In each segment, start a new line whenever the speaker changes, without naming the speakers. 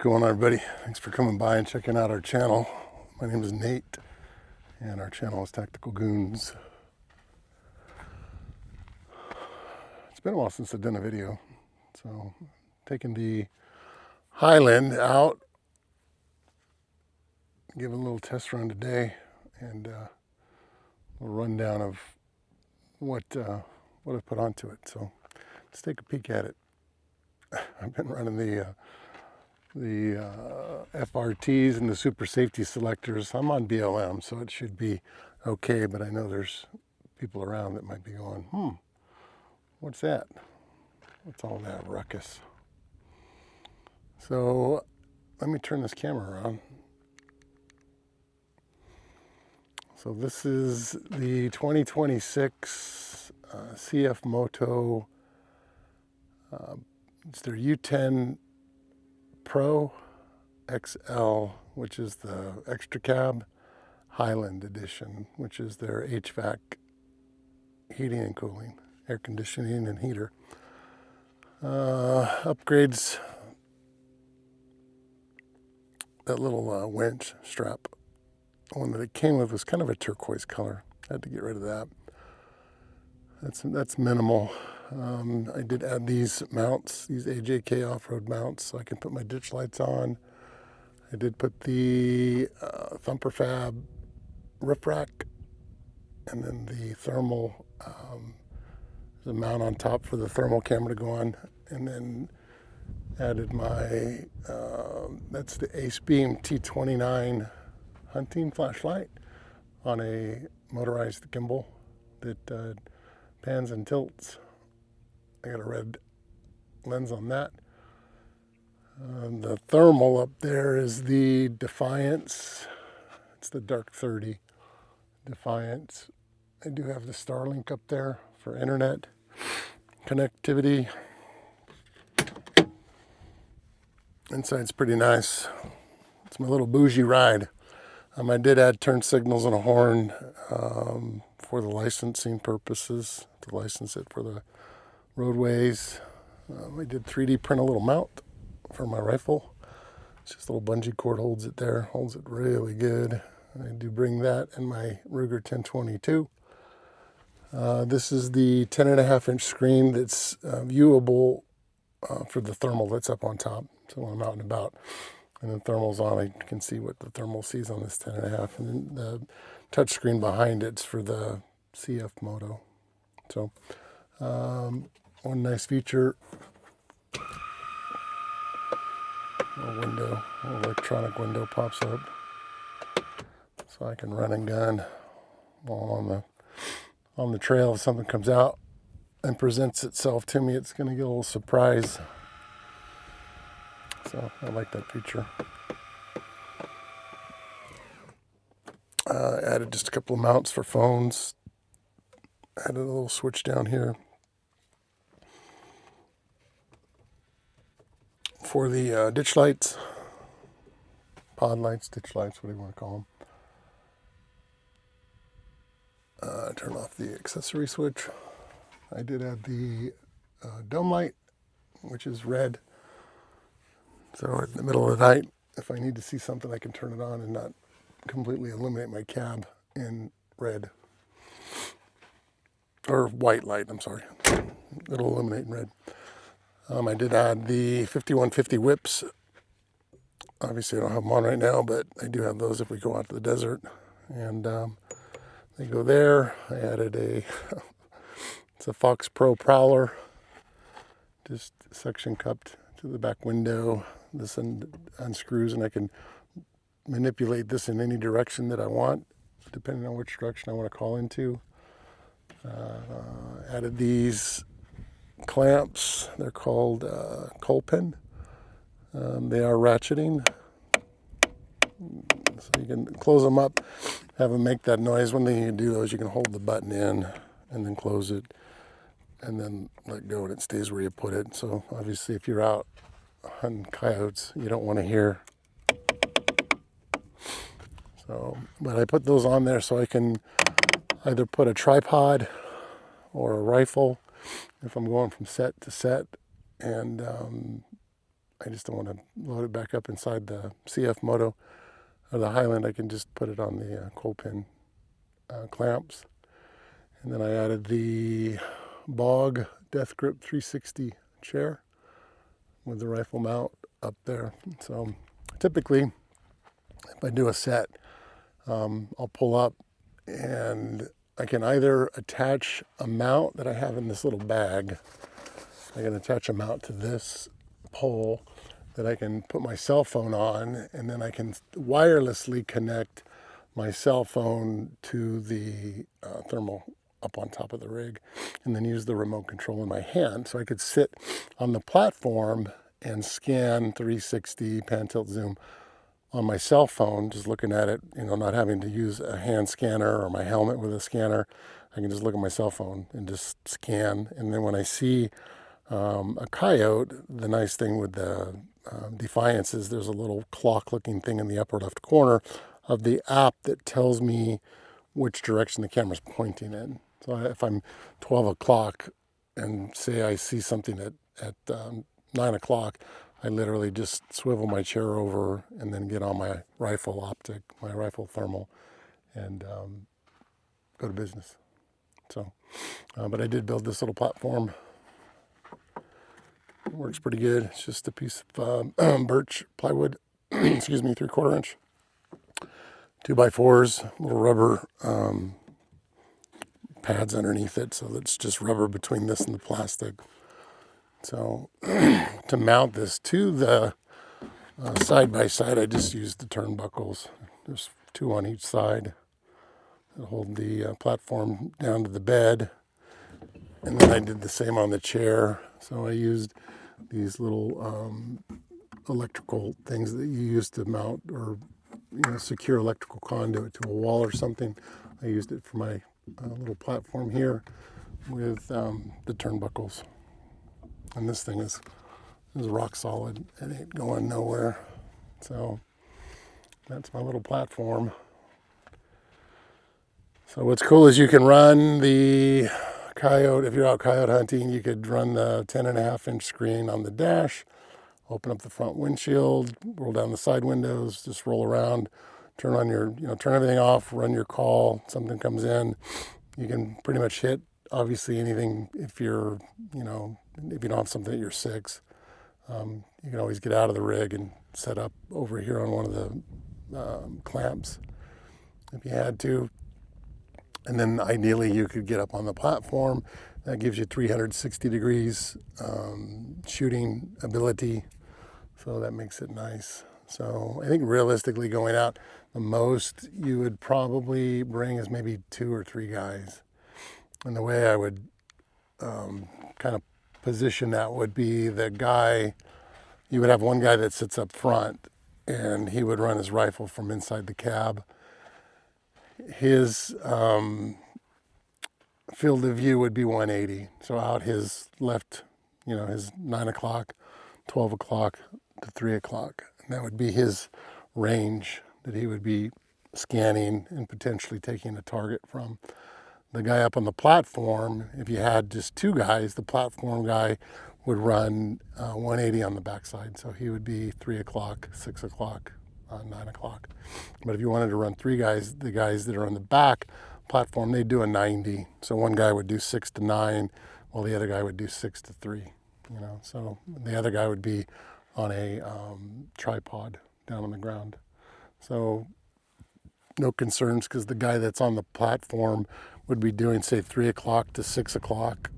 going on, everybody? Thanks for coming by and checking out our channel. My name is Nate, and our channel is Tactical Goons. It's been a while since I've done a video, so taking the Highland out, giving a little test run today, and a little rundown of what I've put onto it. So let's take a peek at it. I've been running the FRTs and the super safety selectors. I'm on BLM, so it should be okay, but I know there's people around that might be going, what's that? What's all that ruckus? So let me turn this camera around. So this is the 2026 CFMOTO. It's their U10 Pro XL, which is the extra cab, Highland edition, which is their HVAC heating and cooling, air conditioning and heater. Upgrades, that little winch strap. The one that it came with was kind of a turquoise color. I had to get rid of that. That's minimal. I did add these mounts, these AJK off-road mounts, so I can put my ditch lights on. I did put the Thumper Fab roof rack, and then the thermal, the mount on top for the thermal camera to go on, and then added my, that's the Ace Beam T29 hunting flashlight on a motorized gimbal that pans and tilts. I got a red lens on that. The thermal up there is the Defiance. It's the Dark 30 Defiance. I do have the Starlink up there for internet connectivity. Inside's pretty nice. It's my little bougie ride. I did add turn signals and a horn for the licensing purposes, to license it for the roadways. I did 3D print a little mount for my rifle. It's just a little bungee cord, holds it there, holds it really good. I do bring that in my Ruger 1022. This is the 10.5-inch screen that's viewable for the thermal that's up on top. So when I'm out and about and the thermal's on, I can see what the thermal sees on this 10.5. And then the touch screen behind it's for the CFMOTO. So one nice feature, a window, an electronic window pops up, so I can run and gun while on the trail. If something comes out and presents itself to me, it's going to get a little surprise. So I like that feature. Added just a couple of mounts for phones. Added a little switch down here for the ditch lights, pod lights, ditch lights, whatever you want to call them. Turn off the accessory switch. I did add the dome light, which is red. So in the middle of the night, if I need to see something, I can turn it on and not completely illuminate my cab in red. Or white light, I'm sorry. It'll illuminate in red. I did add the 5150 whips. Obviously I don't have them on right now, but I do have those if we go out to the desert. And they go there. I added it's a Fox Pro Prowler. Just suction cupped to the back window. This unscrews and I can manipulate this in any direction that I want, depending on which direction I want to call into. Added these clamps. They're called Colpin. They are ratcheting, so you can close them up, have them make that noise. One thing you can do though is you can hold the button in and then close it and then let go and it stays where you put it. So obviously if you're out hunting coyotes, you don't want to hear. So, but I put those on there so I can either put a tripod or a rifle if I'm going from set to set, and I just don't want to load it back up inside the CFMOTO or the Highland. I can just put it on the coal pin clamps. And then I added the Bog Death Grip 360 chair with the rifle mount up there. So typically, if I do a set, I'll pull up and I can either attach a mount that I have in this little bag. I can attach a mount to this pole that I can put my cell phone on, and then I can wirelessly connect my cell phone to the thermal up on top of the rig, and then use the remote control in my hand. So I could sit on the platform and scan 360 pan tilt zoom on my cell phone, just looking at it, not having to use a hand scanner or my helmet with a scanner. I can just look at my cell phone and just scan. And then when I see a coyote, the nice thing with the Defiance is there's a little clock-looking thing in the upper left corner of the app that tells me which direction the camera's pointing in. So if I'm 12 o'clock and say I see something at 9 o'clock, I literally just swivel my chair over and then get on my rifle optic, my rifle thermal, and go to business. So, but I did build this little platform. It works pretty good. It's just a piece of birch plywood, excuse me, 3/4 inch, 2x4s, little rubber pads underneath it, so it's just rubber between this and the plastic. So to mount this to the side by side, I just used the turnbuckles. There's 2 on each side that hold the platform down to the bed. And then I did the same on the chair. So I used these little electrical things that you use to mount or secure electrical conduit to a wall or something. I used it for my little platform here with the turnbuckles. And this thing is rock solid. It ain't going nowhere. So that's my little platform. So what's cool is you can run the Coyote. If you're out coyote hunting, you could run the 10.5-inch screen on the dash, open up the front windshield, roll down the side windows, just roll around, turn on your, turn everything off, run your call. Something comes in, you can pretty much hit obviously anything. If you're, if you don't have something at your 6, you can always get out of the rig and set up over here on one of the clamps if you had to. And then ideally you could get up on the platform. That gives you 360 degrees shooting ability. So that makes it nice. So I think realistically going out, the most you would probably bring is maybe 2 or 3 guys. And the way I would kind of position that would be the guy, you would have one guy that sits up front and he would run his rifle from inside the cab. His field of view would be 180. So out his left, his 9 o'clock, 12 o'clock to 3 o'clock. And that would be his range that he would be scanning and potentially taking a target from. The guy up on the platform, if you had just 2 guys, the platform guy would run 180 on the backside. So he would be 3 o'clock, 6 o'clock, 9 o'clock. But if you wanted to run 3 guys, the guys that are on the back platform, they do a 90. So one guy would do 6 to 9, while the other guy would do 6 to 3. So the other guy would be on a tripod down on the ground. So no concerns, because the guy that's on the platform would be doing, say, 3 o'clock to 6 o'clock,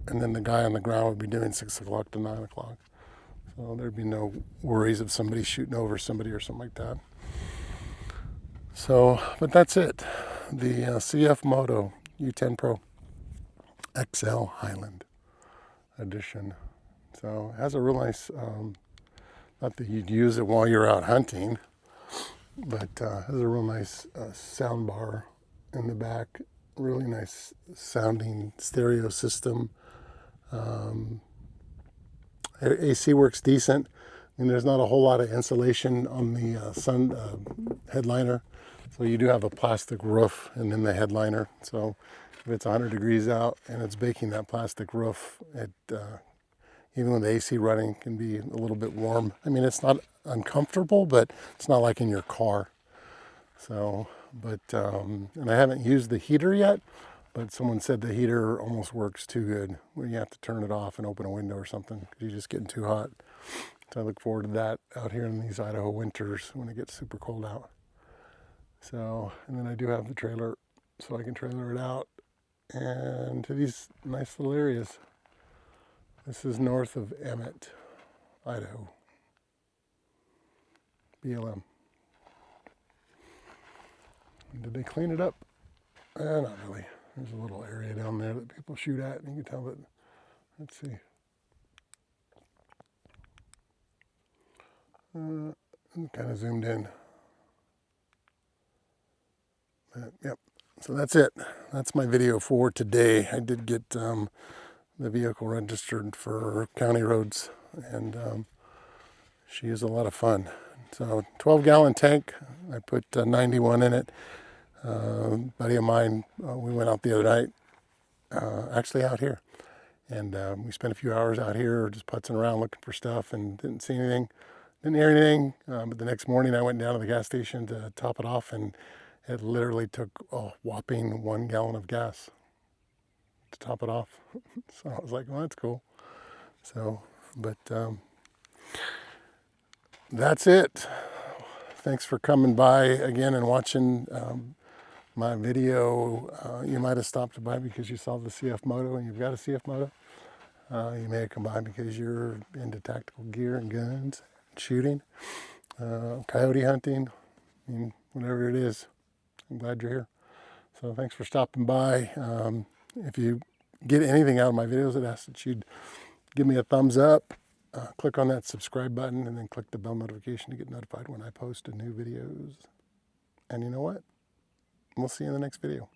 and then the guy on the ground would be doing 6 o'clock to 9 o'clock. So there'd be no worries of somebody shooting over somebody or something like that. So, but that's it. The CFMOTO U10 Pro XL Highland edition. So it has a real nice, not that you'd use it while you're out hunting, but has a real nice sound bar in the back. Really nice sounding stereo system. AC works decent. There's not a whole lot of insulation on the sun headliner. So you do have a plastic roof and then the headliner. So if it's 100 degrees out and it's baking that plastic roof, it even with the AC running, it can be a little bit warm. I mean, it's not uncomfortable, but it's not like in your car. So, but, and I haven't used the heater yet, but someone said the heater almost works too good when you have to turn it off and open a window or something because you're just getting too hot. So I look forward to that out here in these Idaho winters when it gets super cold out. So, and then I do have the trailer, so I can trailer it out and to these nice little areas. This is north of Emmett, Idaho. BLM. Did they clean it up? Not really. There's a little area down there that people shoot at, and you can tell that. Let's see. I'm kind of zoomed in. Yep. So that's it. That's my video for today. I did get the vehicle registered for county roads, and she is a lot of fun. So 12-gallon tank. I put 91 in it. Buddy of mine, we went out the other night, actually out here, and we spent a few hours out here just putzing around looking for stuff and didn't see anything, didn't hear anything. But the next morning I went down to the gas station to top it off, and it literally took a whopping 1 gallon of gas to top it off. So I was like, well, that's cool. So, but that's it. Thanks for coming by again and watching my video. You might have stopped by because you saw the CFMOTO and you've got a CFMOTO. You may have come by because you're into tactical gear and guns, shooting, coyote hunting, I mean, whatever it is. I'm glad you're here. So thanks for stopping by. If you get anything out of my videos, I'd ask that you'd give me a thumbs up, click on that subscribe button, and then click the bell notification to get notified when I post new videos. And you know what? We'll see you in the next video.